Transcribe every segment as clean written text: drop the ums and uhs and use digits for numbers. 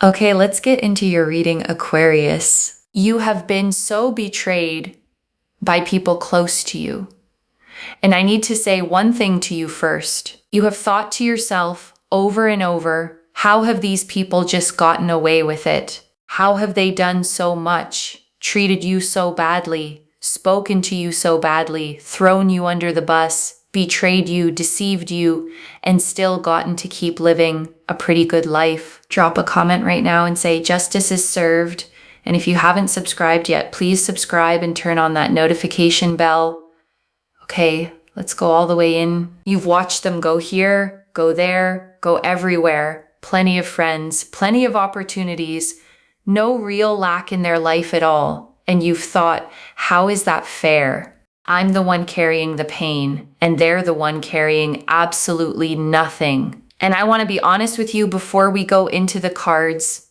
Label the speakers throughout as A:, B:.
A: Okay, let's get into your reading, Aquarius. You have been so betrayed by people close to you. And I need to say one thing to you first. You have thought to yourself over and over, how have these people just gotten away with it? How have they done so much, treated you so badly, spoken to you so badly, thrown you under the bus, betrayed you, deceived you, and still gotten to keep living a pretty good life? Drop a comment right now and say justice is served. And if you haven't subscribed yet, please subscribe and turn on that notification bell. Okay, let's go all the way in. You've watched them go here, go there, go everywhere. Plenty of friends, plenty of opportunities, no real lack in their life at all. And you've thought, how is that fair? I'm the one carrying the pain, and they're the one carrying absolutely nothing. And I want to be honest with you before we go into the cards.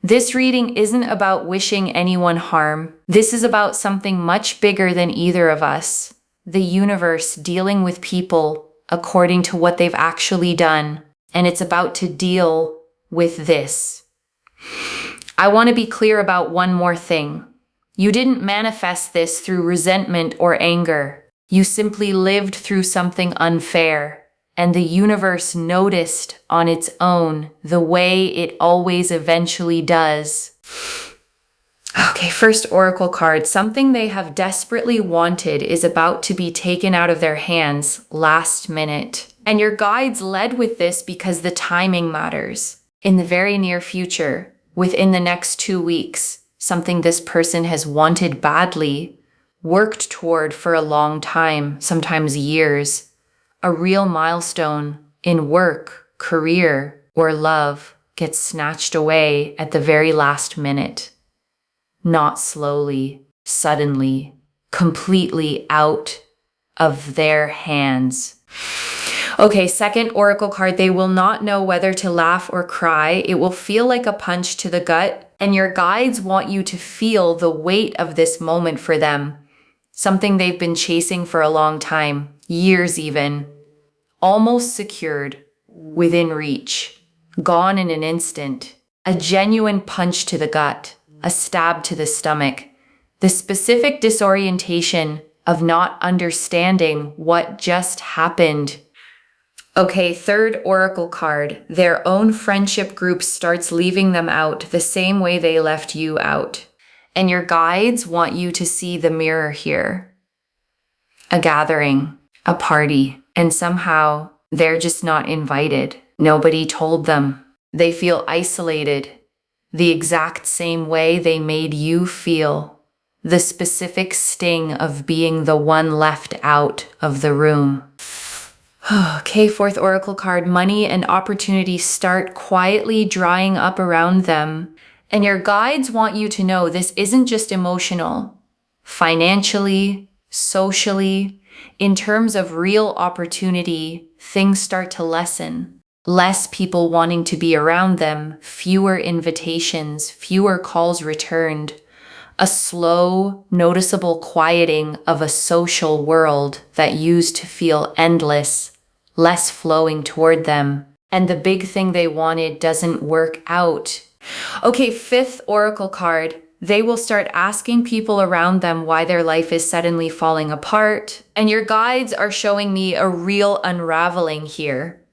A: This reading isn't about wishing anyone harm. This is about something much bigger than either of us. The universe dealing with people according to what they've actually done. And it's about to deal with this. I want to be clear about one more thing. You didn't manifest this through resentment or anger. You simply lived through something unfair. And the universe noticed on its own the way it always eventually does. Okay, first oracle card. Something they have desperately wanted is about to be taken out of their hands last minute. And your guides led with this because the timing matters. In the very near future, within the next 2 weeks, something this person has wanted badly, worked toward for a long time, sometimes years, a real milestone in work, career, or love gets snatched away at the very last minute. Not slowly, suddenly, completely out of their hands. Okay, second oracle card. They will not know whether to laugh or cry. It will feel like a punch to the gut, and your guides want you to feel the weight of this moment for them. Something they've been chasing for a long time, years even. Almost secured, within reach, gone in an instant. A genuine punch to the gut, a stab to the stomach. The specific disorientation of not understanding what just happened. Okay, third oracle card. Their own friendship group starts leaving them out the same way they left you out. And your guides want you to see the mirror here. A gathering, a party, and somehow they're just not invited. Nobody told them. They feel isolated, the exact same way they made you feel. The specific sting of being the one left out of the room. Okay, fourth oracle card. Money and opportunity start quietly drying up around them. And your guides want you to know this isn't just emotional. Financially, socially, in terms of real opportunity, things start to lessen. Less people wanting to be around them, fewer invitations, fewer calls returned. A slow, noticeable quieting of a social world that used to feel endless, less flowing toward them. And the big thing they wanted doesn't work out. Okay, fifth oracle card. They will start asking people around them why their life is suddenly falling apart. And your guides are showing me a real unraveling here.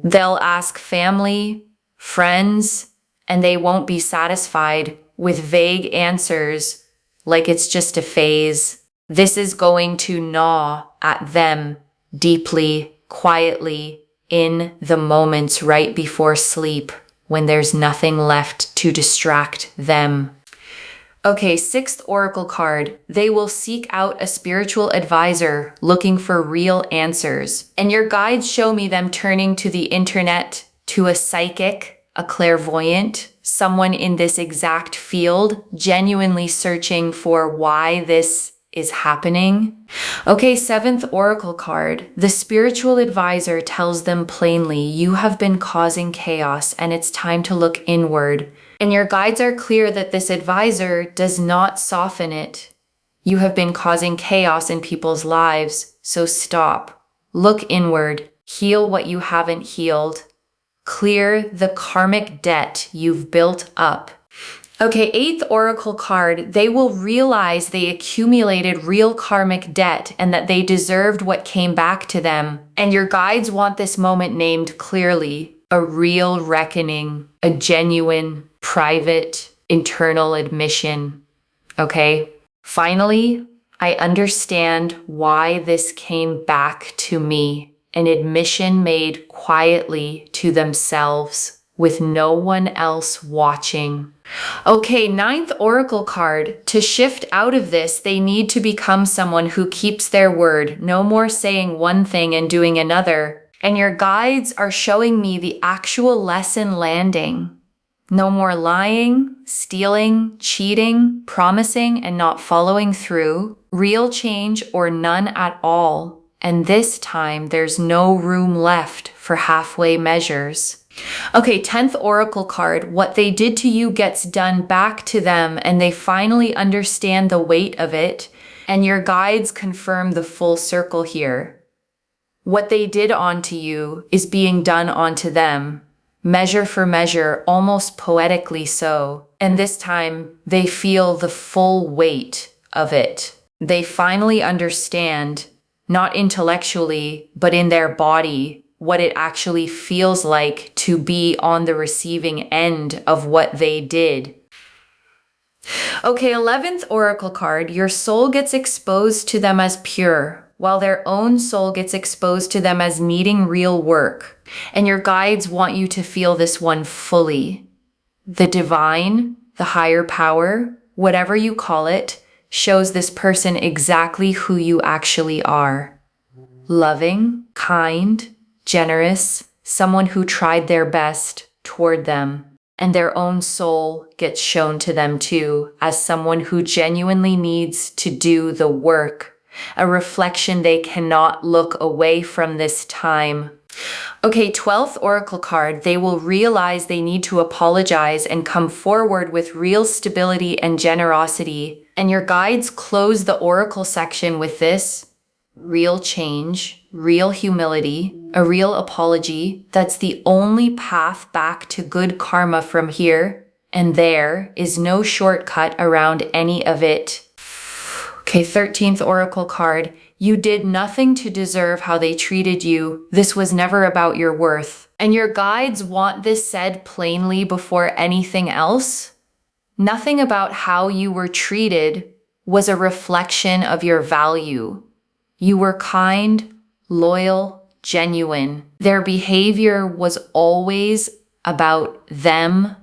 A: They'll ask family, friends, and they won't be satisfied with vague answers like it's just a phase. This is going to gnaw at them deeply, quietly, in the moments right before sleep when there's nothing left to distract them. Okay, sixth oracle card. They will seek out a spiritual advisor looking for real answers. And your guides show me them turning to the internet, to a psychic, a clairvoyant, someone in this exact field, genuinely searching for why this is happening. Okay, seventh oracle card. The spiritual advisor tells them plainly, you have been causing chaos and it's time to look inward. And your guides are clear that this advisor does not soften it. You have been causing chaos in people's lives, so stop. Look inward. Heal what you haven't healed. clear the karmic debt you've built up. Okay, 8th oracle card, they will realize they accumulated real karmic debt and that they deserved what came back to them. And your guides want this moment named clearly: a real reckoning, a genuine, private, internal admission. Okay? Finally, I understand why this came back to me. An admission made quietly to themselves, with no one else watching. Okay, 9th oracle card. To shift out of this, they need to become someone who keeps their word. No more saying one thing and doing another. And your guides are showing me the actual lesson landing. No more lying, stealing, cheating, promising, and not following through. Real change or none at all. And this time, there's no room left for halfway measures. Okay, 10th oracle card. What they did to you gets done back to them, and they finally understand the weight of it. And your guides confirm the full circle here. What they did onto you is being done onto them. Measure for measure, almost poetically so. And this time, they feel the full weight of it. They finally understand, not intellectually, but in their body, what it actually feels like to be on the receiving end of what they did. Okay, 11th oracle card. Your soul gets exposed to them as pure, while their own soul gets exposed to them as needing real work. And your guides want you to feel this one fully. The divine, the higher power, whatever you call it, shows this person exactly who you actually are. Loving, kind, generous, someone who tried their best toward them. And their own soul gets shown to them too, as someone who genuinely needs to do the work. A reflection they cannot look away from this time. Okay, 12th oracle card. They will realize they need to apologize and come forward with real stability and generosity. And your guides close the oracle section with this: real change, real humility, a real apology. That's the only path back to good karma from here. And there is no shortcut around any of it. Okay, 13th oracle card. You did nothing to deserve how they treated you. This was never about your worth. And your guides want this said plainly before anything else. Nothing about how you were treated was a reflection of your value. You were kind, loyal, genuine. Their behavior was always about them.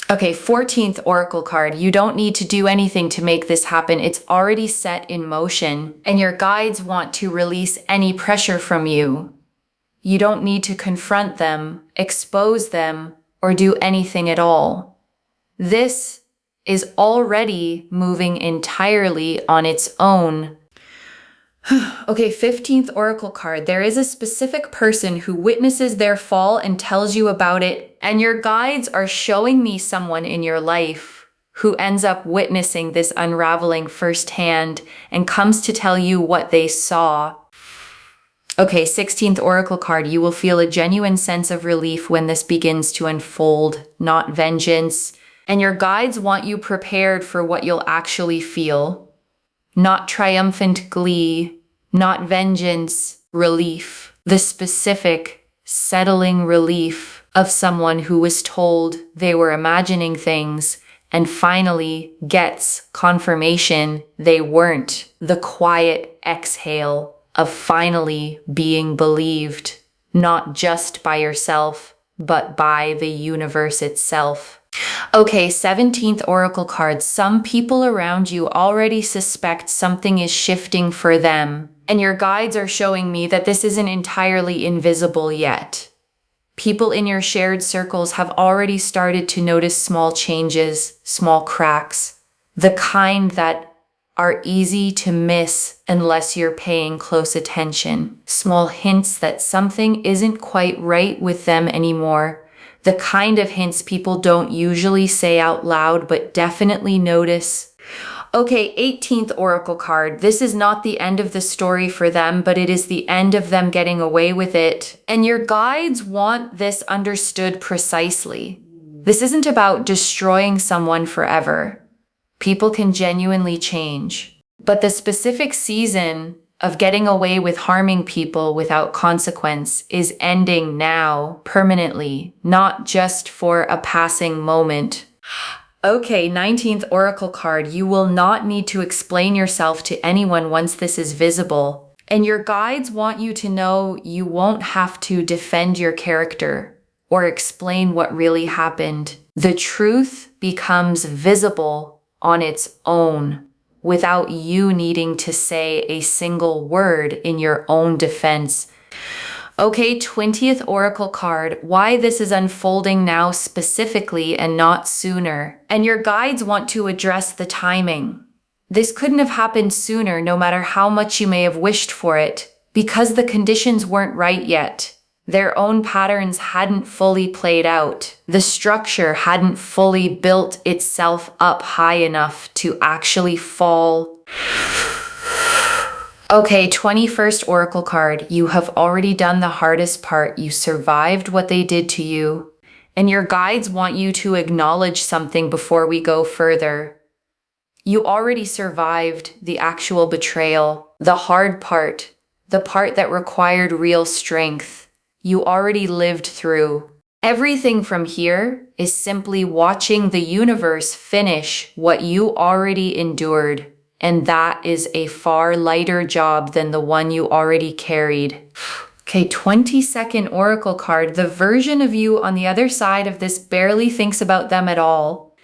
A: Okay, 14th oracle card. You don't need to do anything to make this happen. It's already set in motion, and your guides want to release any pressure from you. You don't need to confront them, expose them, or do anything at all. This is already moving entirely on its own. Okay, 15th oracle card. There is a specific person who witnesses their fall and tells you about it, and your guides are showing me someone in your life who ends up witnessing this unraveling firsthand and comes to tell you what they saw. Okay, 16th oracle card. You will feel a genuine sense of relief when this begins to unfold, not vengeance. And your guides want you prepared for what you'll actually feel. Not triumphant glee, not vengeance, relief. The specific, settling relief of someone who was told they were imagining things and finally gets confirmation they weren't. The quiet exhale of finally being believed, not just by yourself, but by the universe itself. Okay, 17th oracle card. Some people around you already suspect something is shifting for them, and your guides are showing me that this isn't entirely invisible yet. People in your shared circles have already started to notice small changes, small cracks, the kind that are easy to miss unless you're paying close attention. Small hints that something isn't quite right with them anymore. The kind of hints people don't usually say out loud, but definitely notice. Okay, 18th Oracle card. This is not the end of the story for them, but it is the end of them getting away with it. And your guides want this understood precisely. This isn't about destroying someone forever. People can genuinely change. But the specific season of getting away with harming people without consequence is ending now, permanently, not just for a passing moment. Okay, 19th Oracle card. You will not need to explain yourself to anyone once this is visible. And your guides want you to know you won't have to defend your character or explain what really happened. The truth becomes visible on its own without you needing to say a single word in your own defense. Okay, 20th Oracle card, why this is unfolding now specifically and not sooner. And your guides want to address the timing. This couldn't have happened sooner, no matter how much you may have wished for it, because the conditions weren't right yet. Their own patterns hadn't fully played out. The structure hadn't fully built itself up high enough to actually fall. Okay, 21st Oracle card. You have already done the hardest part. You survived what they did to you. And your guides want you to acknowledge something before we go further. You already survived the actual betrayal, the hard part, the part that required real strength. You already lived through. Everything from here is simply watching the universe finish what you already endured. And that is a far lighter job than the one you already carried. Okay, 22nd Oracle card. The version of you on the other side of this barely thinks about them at all.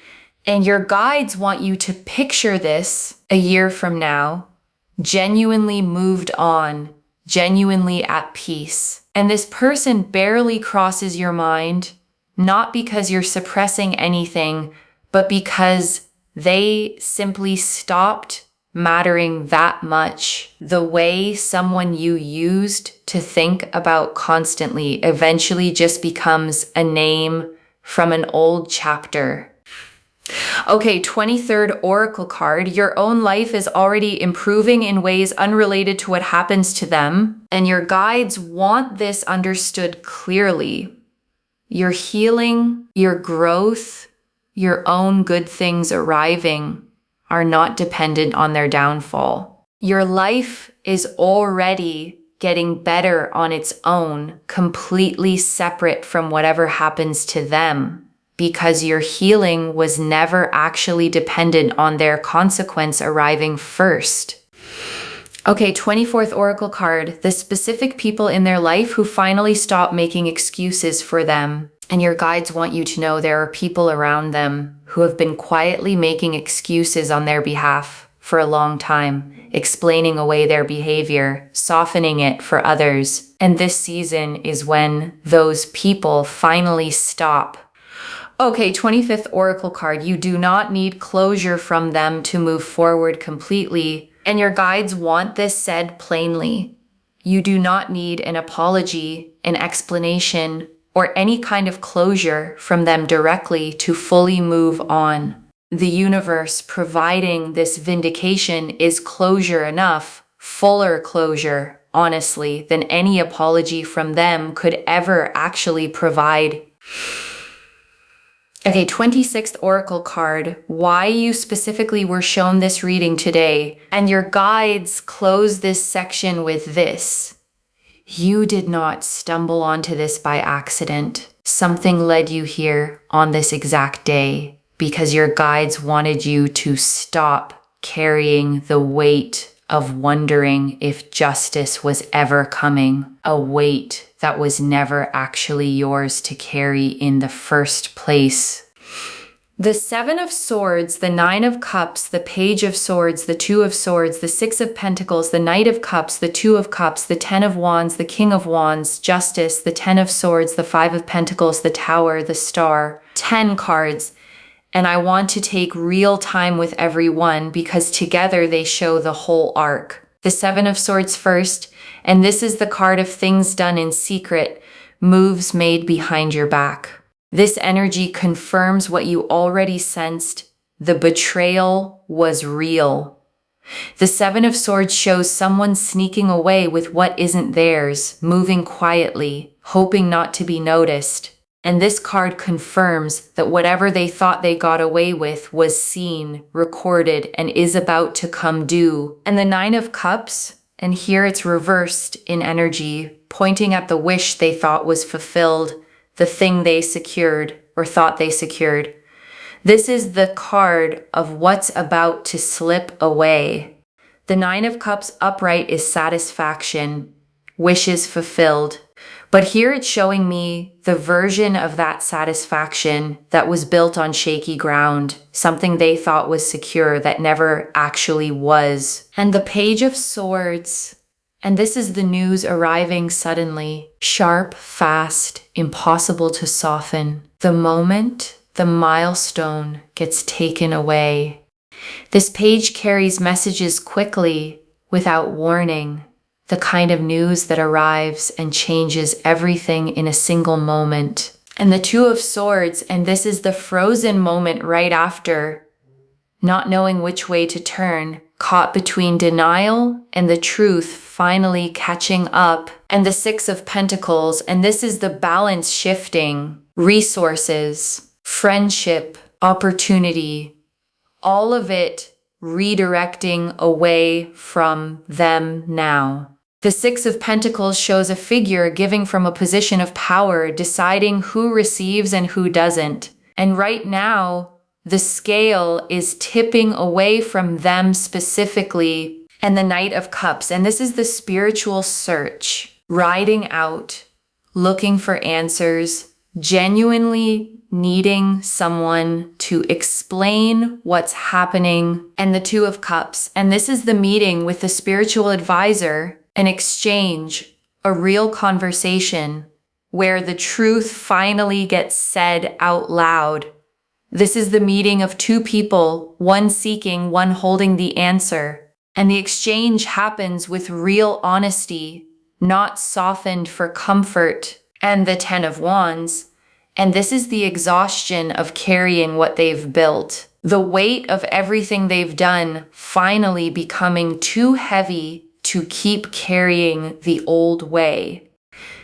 A: And your guides want you to picture this a year from now, genuinely moved on, genuinely at peace. And this person barely crosses your mind, not because you're suppressing anything, but because they simply stopped mattering that much. The way someone you used to think about constantly eventually just becomes a name from an old chapter. Okay, 23rd Oracle card. Your own life is already improving in ways unrelated to what happens to them, and your guides want this understood clearly. Your healing, your growth, your own good things arriving are not dependent on their downfall. Your life is already getting better on its own, completely separate from whatever happens to them, because your healing was never actually dependent on their consequence arriving first. Okay, 24th Oracle card. The specific people in their life who finally stop making excuses for them. And your guides want you to know there are people around them who have been quietly making excuses on their behalf for a long time, explaining away their behavior, softening it for others. And this season is when those people finally stop. Okay, 25th Oracle card. You do not need closure from them to move forward completely, and your guides want this said plainly. You do not need an apology, an explanation, or any kind of closure from them directly to fully move on. The universe providing this vindication is closure enough, fuller closure, honestly, than any apology from them could ever actually provide. Okay, 26th Oracle card, why you specifically were shown this reading today, and your guides close this section with this. You did not stumble onto this by accident. Something led you here on this exact day because your guides wanted you to stop carrying the weight of wondering if justice was ever coming, a weight that was never actually yours to carry in the first place. The Seven of Swords, the Nine of Cups, the Page of Swords, the Two of Swords, the Six of Pentacles, the Knight of Cups, the Two of Cups, the Ten of Wands, the King of Wands, Justice, the Ten of Swords, the Five of Pentacles, the Tower, the Star, 10 cards. And I want to take real time with everyone because together they show the whole arc. The Seven of Swords first, and this is the card of things done in secret, moves made behind your back. This energy confirms what you already sensed, The betrayal was real. The Seven of Swords shows someone sneaking away with what isn't theirs, moving quietly, hoping not to be noticed. And this card confirms that whatever they thought they got away with was seen, recorded, and is about to come due. And the Nine of Cups, and here it's reversed in energy, pointing at the wish they thought was fulfilled, the thing they secured or thought they secured. This is the card of what's about to slip away. The Nine of Cups upright is satisfaction, wishes fulfilled. But here it's showing me the version of that satisfaction that was built on shaky ground, something they thought was secure that never actually was. And the Page of Swords, and this is the news arriving suddenly, sharp, fast, impossible to soften. The moment the milestone gets taken away. This page carries messages quickly, without warning. The kind of news that arrives and changes everything in a single moment. And the Two of Swords, and this is the frozen moment right after, not knowing which way to turn, caught between denial and the truth finally catching up. And the Six of Pentacles, and this is the balance shifting, resources, friendship, opportunity, all of it redirecting away from them now. The Six of Pentacles shows a figure giving from a position of power, deciding who receives and who doesn't. And right now, the scale is tipping away from them specifically. And the Knight of Cups, and this is the spiritual search, riding out, looking for answers, genuinely needing someone to explain what's happening. And the Two of Cups, and this is the meeting with the spiritual advisor, an exchange, a real conversation where the truth finally gets said out loud. This is the meeting of two people, one seeking, one holding the answer. And the exchange happens with real honesty, not softened for comfort. And the Ten of Wands, and this is the exhaustion of carrying what they've built. The weight of everything they've done finally becoming too heavy to keep carrying the old way.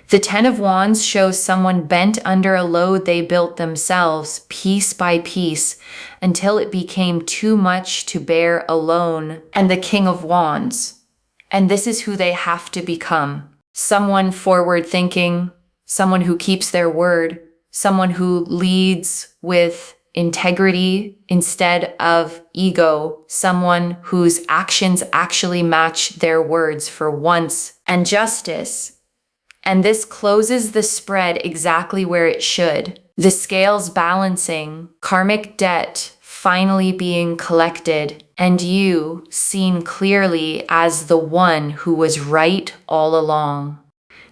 A: The Ten of Wands shows someone bent under a load they built themselves, piece by piece, until it became too much to bear alone. And the King of Wands, and this is who they have to become. Someone forward-thinking, someone who keeps their word, someone who leads with integrity instead of ego, someone whose actions actually match their words for once, and justice. And this closes the spread exactly where it should. The scales balancing, karmic debt finally being collected, and you seen clearly as the one who was right all along.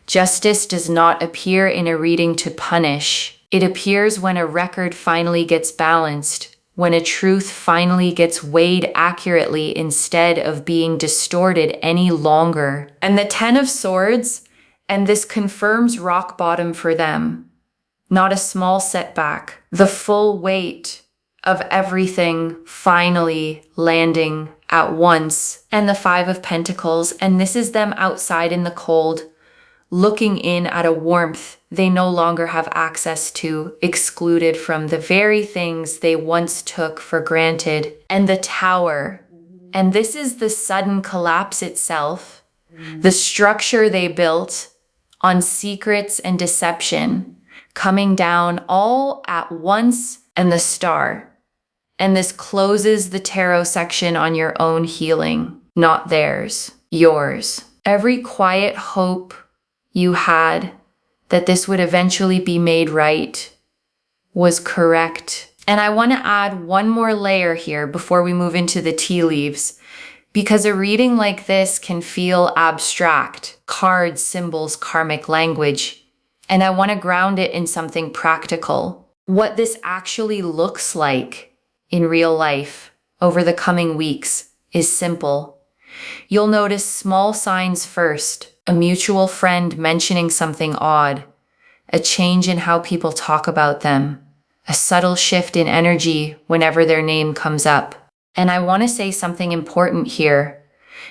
A: Justice does not appear in a reading to punish. It appears when a record finally gets balanced, when a truth finally gets weighed accurately instead of being distorted any longer. And the Ten of Swords, and this confirms rock bottom for them. Not a small setback. The full weight of everything finally landing at once. And the Five of Pentacles, and this is them outside in the cold, looking in at a warmth they no longer have access to, excluded from the very things they once took for granted. And the Tower, and this is the sudden collapse itself, the structure they built on secrets and deception, coming down all at once, and the Star. And this closes the tarot section on your own healing, not theirs, yours. Every quiet hope you had that this would eventually be made right was correct. And I want to add one more layer here before we move into the tea leaves, because a reading like this can feel abstract, cards, symbols, karmic language, and I want to ground it in something practical. What this actually looks like in real life over the coming weeks is simple. You'll notice small signs first. A mutual friend mentioning something odd, a change in how people talk about them, a subtle shift in energy whenever their name comes up. And I want to say something important here.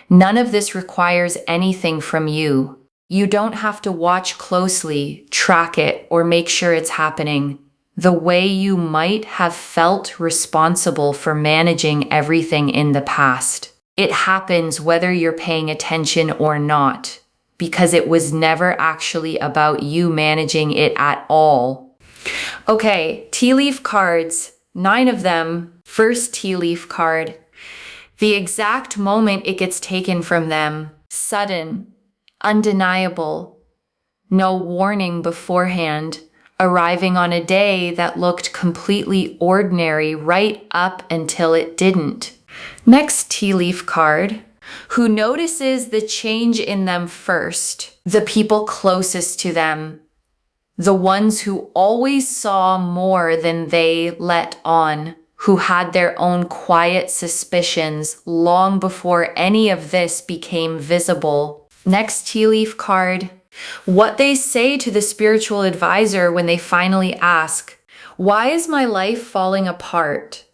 A: None of this requires anything from you. You don't have to watch closely, track it, or make sure it's happening the way you might have felt responsible for managing everything in the past. It happens whether you're paying attention or not, because it was never actually about you managing it at all. Okay, tea leaf cards, 9 of them. First tea leaf card. The exact moment it gets taken from them, sudden, undeniable, no warning beforehand, arriving on a day that looked completely ordinary right up until it didn't. Next tea leaf card. Who notices the change in them first? The people closest to them. The ones who always saw more than they let on, who had their own quiet suspicions long before any of this became visible. Next tea leaf card. What they say to the spiritual advisor when they finally ask, "Why is my life falling apart?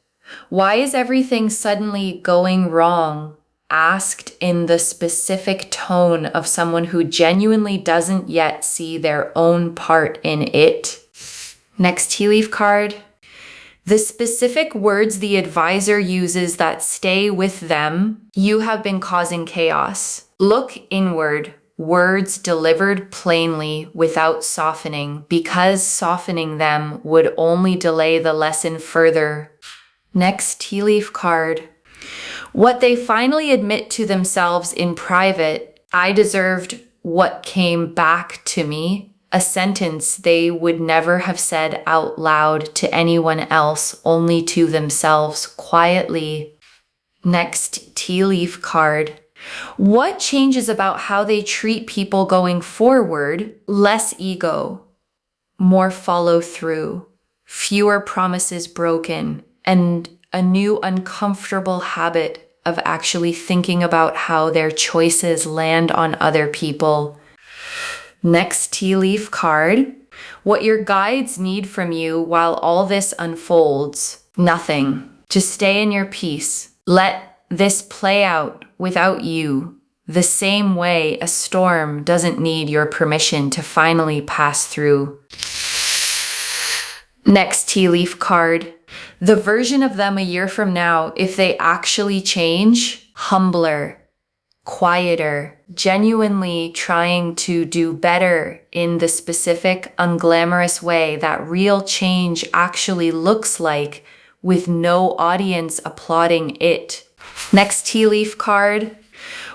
A: Why is everything suddenly going wrong?" Asked in the specific tone of someone who genuinely doesn't yet see their own part in it. Next tea leaf card. The specific words the advisor uses that stay with them. You have been causing chaos. Look inward. Words delivered plainly without softening, because softening them would only delay the lesson further. Next tea leaf card. What they finally admit to themselves in private, I deserved what came back to me, a sentence they would never have said out loud to anyone else, only to themselves quietly. Next tea leaf card. What changes about how they treat people going forward? Less ego, more follow through, fewer promises broken, and a new uncomfortable habit of actually thinking about how their choices land on other people. Next tea leaf card. What your guides need from you while all this unfolds? Nothing. Just stay in your peace. Let this play out without you, the same way a storm doesn't need your permission to finally pass through. Next tea leaf card. The version of them a year from now, if they actually change, humbler, quieter, genuinely trying to do better in the specific, unglamorous way that real change actually looks like, with no audience applauding it. Next tea leaf card.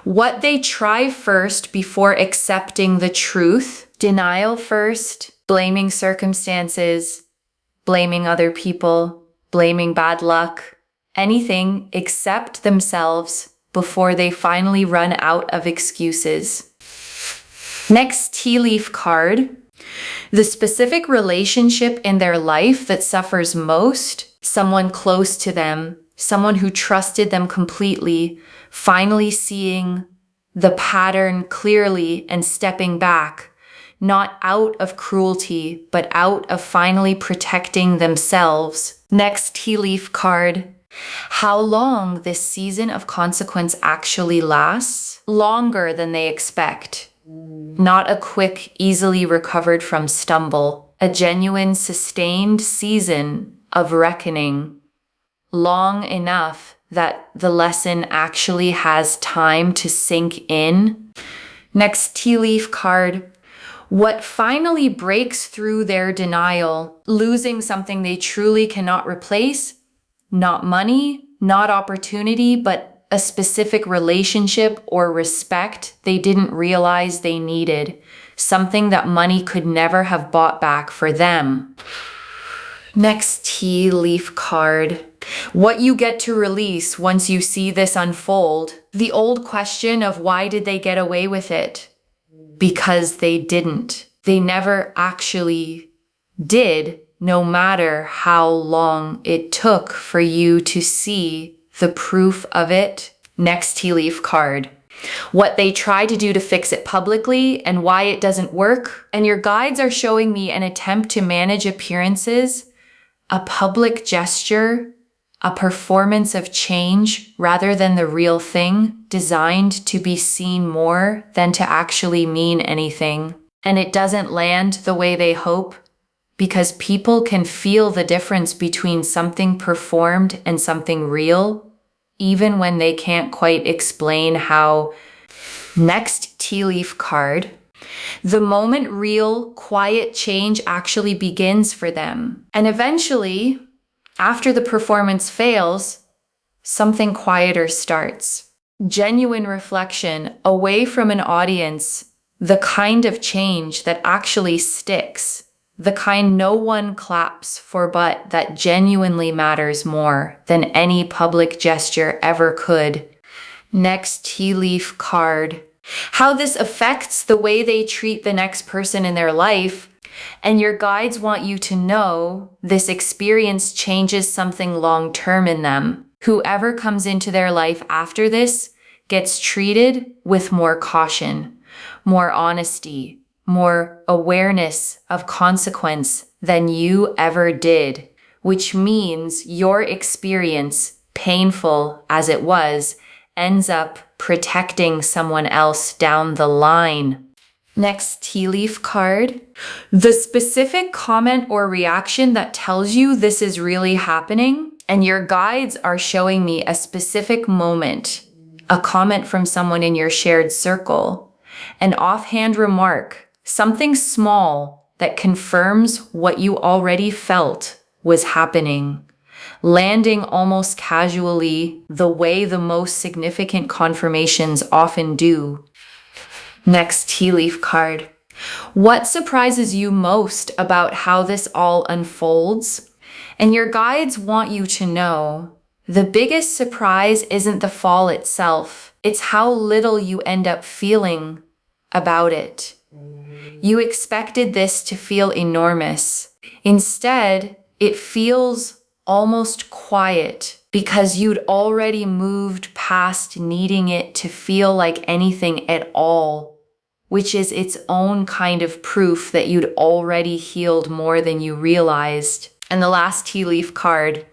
A: What they try first before accepting the truth. Denial first, blaming circumstances, blaming other people, blaming bad luck, anything except themselves before they finally run out of excuses. Next tea leaf card. The specific relationship in their life that suffers most, someone close to them, someone who trusted them completely, finally seeing the pattern clearly and stepping back, not out of cruelty, but out of finally protecting themselves. Next tea leaf card. How long this season of consequence actually lasts? Longer than they expect. Not a quick, easily recovered from stumble. A genuine, sustained season of reckoning. Long enough that the lesson actually has time to sink in. Next tea leaf card. What finally breaks through their denial, losing something they truly cannot replace? Not money, not opportunity, but a specific relationship or respect they didn't realize they needed. Something that money could never have bought back for them. Next tea leaf card. What you get to release once you see this unfold. The old question of why did they get away with it? Because they didn't. They never actually did, no matter how long it took for you to see the proof of it. Next tea leaf card. What they try to do to fix it publicly and why it doesn't work. And your guides are showing me an attempt to manage appearances, a public gesture, a performance of change rather than the real thing, designed to be seen more than to actually mean anything. And it doesn't land the way they hope because people can feel the difference between something performed and something real, even when they can't quite explain how. Next tea leaf card. The moment real, quiet change actually begins for them. And eventually, after the performance fails, something quieter starts. Genuine reflection away from an audience, the kind of change that actually sticks, the kind no one claps for but that genuinely matters more than any public gesture ever could. Next tea leaf card. How this affects the way they treat the next person in their life. And your guides want you to know this experience changes something long-term in them. Whoever comes into their life after this gets treated with more caution, more honesty, more awareness of consequence than you ever did, which means your experience, painful as it was, ends up protecting someone else down the line. Next tea leaf card. The specific comment or reaction that tells you this is really happening, and your guides are showing me a specific moment, a comment from someone in your shared circle, an offhand remark, something small that confirms what you already felt was happening, landing almost casually the way the most significant confirmations often do. Next tea leaf card. What surprises you most about how this all unfolds? And your guides want you to know the biggest surprise isn't the fall itself. It's how little you end up feeling about it. You expected this to feel enormous. Instead, it feels almost quiet because you'd already moved past needing it to feel like anything at all, which is its own kind of proof that you'd already healed more than you realized. And the last tea leaf card.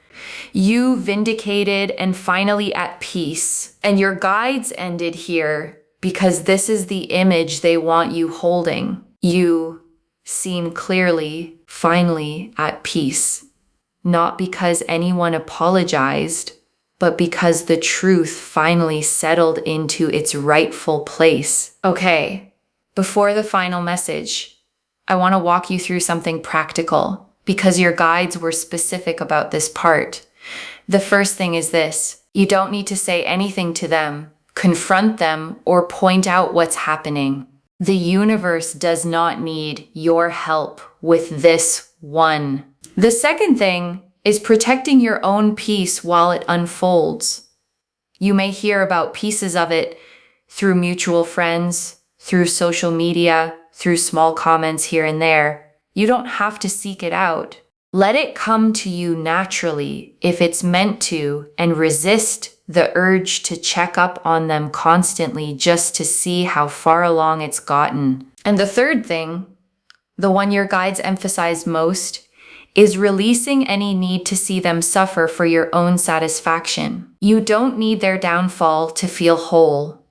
A: You vindicated and finally at peace. And your guides ended here because this is the image they want you holding. You seen clearly, finally at peace. Not because anyone apologized, but because the truth finally settled into its rightful place. Okay, before the final message, I want to walk you through something practical because your guides were specific about this part. The first thing is this: you don't need to say anything to them, confront them, or point out what's happening. The universe does not need your help with this one. The second thing is protecting your own peace while it unfolds. You may hear about pieces of it through mutual friends, through social media, through small comments here and there. You don't have to seek it out. Let it come to you naturally if it's meant to, and resist the urge to check up on them constantly just to see how far along it's gotten. And the third thing, the one your guides emphasized most, is releasing any need to see them suffer for your own satisfaction. You don't need their downfall to feel whole.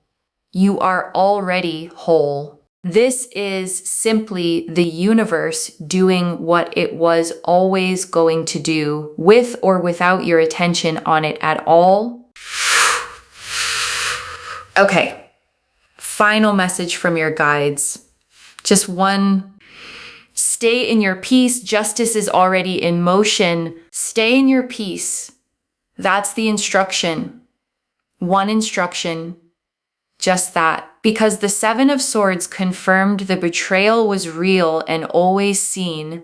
A: You are already whole. This is simply the universe doing what it was always going to do, with or without your attention on it at all. Okay, final message from your guides. Just one. Stay in your peace. Justice is already in motion. Stay in your peace. That's the instruction. One instruction. Just that. Because the Seven of Swords confirmed the betrayal was real and always seen,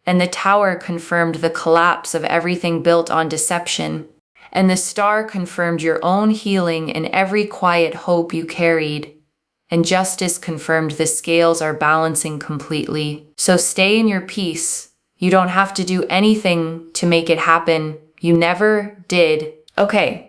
A: and the Tower confirmed the collapse of everything built on deception, and the Star confirmed your own healing and every quiet hope you carried, and Justice confirmed the scales are balancing completely. So stay in your peace. You don't have to do anything to make it happen. You never did. Okay.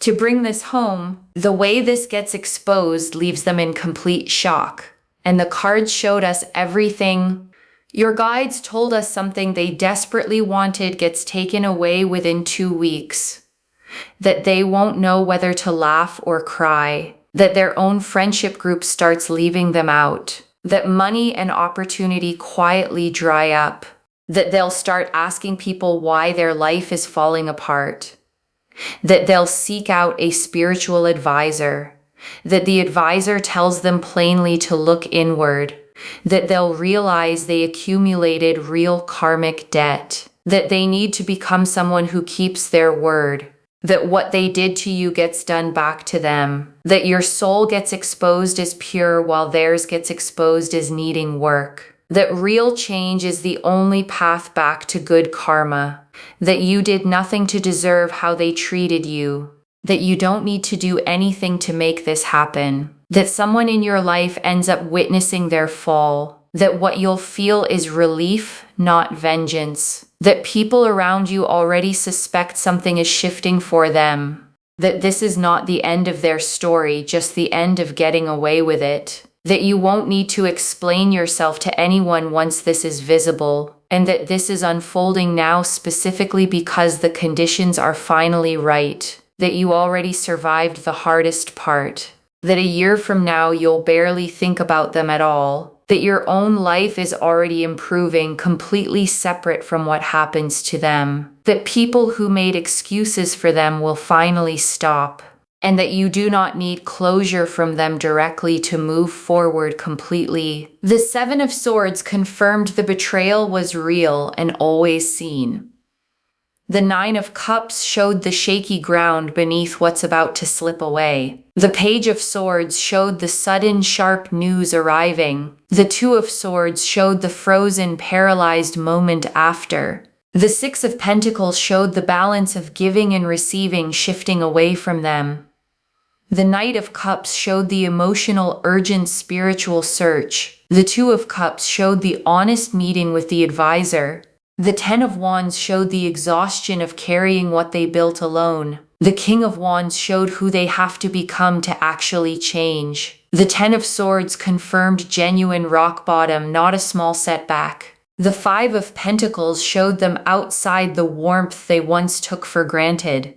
A: To bring this home, the way this gets exposed leaves them in complete shock. And the cards showed us everything Your guides told us something they desperately wanted gets taken away within 2 weeks. That they won't know whether to laugh or cry. That their own friendship group starts leaving them out. That money and opportunity quietly dry up. That they'll start asking people why their life is falling apart. That they'll seek out a spiritual advisor. That the advisor tells them plainly to look inward. That they'll realize they accumulated real karmic debt. That they need to become someone who keeps their word. That what they did to you gets done back to them. That your soul gets exposed as pure while theirs gets exposed as needing work. That real change is the only path back to good karma. That you did nothing to deserve how they treated you. That you don't need to do anything to make this happen. That someone in your life ends up witnessing their fall. That what you'll feel is relief, not vengeance. That people around you already suspect something is shifting for them. That this is not the end of their story, just the end of getting away with it. That you won't need to explain yourself to anyone once this is visible. And that this is unfolding now specifically because the conditions are finally right. That you already survived the hardest part. That a year from now you'll barely think about them at all. That your own life is already improving, completely separate from what happens to them. That people who made excuses for them will finally stop. And that you do not need closure from them directly to move forward completely. The Seven of Swords confirmed the betrayal was real and always seen. The Nine of Cups showed the shaky ground beneath what's about to slip away. The Page of Swords showed the sudden, sharp news arriving. The Two of Swords showed the frozen, paralyzed moment after. The Six of Pentacles showed the balance of giving and receiving shifting away from them. The Knight of Cups showed the emotional, urgent spiritual search. The Two of Cups showed the honest meeting with the advisor. The Ten of Wands showed the exhaustion of carrying what they built alone. The King of Wands showed who they have to become to actually change. The Ten of Swords confirmed genuine rock bottom, not a small setback. The Five of Pentacles showed them outside the warmth they once took for granted.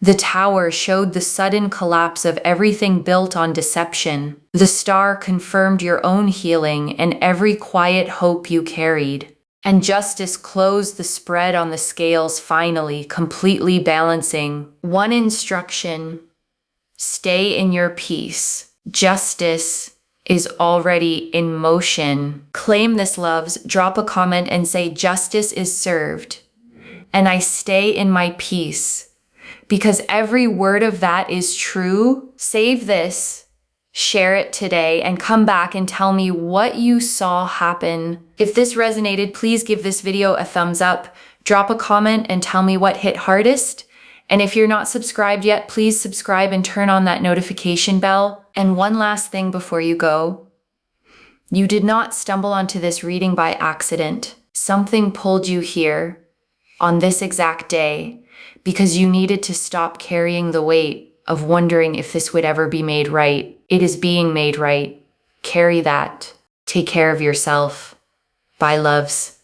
A: The Tower showed the sudden collapse of everything built on deception. The Star confirmed your own healing and every quiet hope you carried. And Justice closed the spread on the scales finally, completely balancing. One instruction: stay in your peace. Justice is already in motion. Claim this, loves. Drop a comment and say justice is served. And I stay in my peace. Because every word of that is true. Save this. Share it today and come back and tell me what you saw happen. If this resonated, please give this video a thumbs up, drop a comment and tell me what hit hardest. And if you're not subscribed yet, please subscribe and turn on that notification bell. And one last thing before you go. You did not stumble onto this reading by accident. Something pulled you here on this exact day because you needed to stop carrying the weight of wondering if this would ever be made right. It is being made right. Carry that. Take care of yourself. Bye, loves.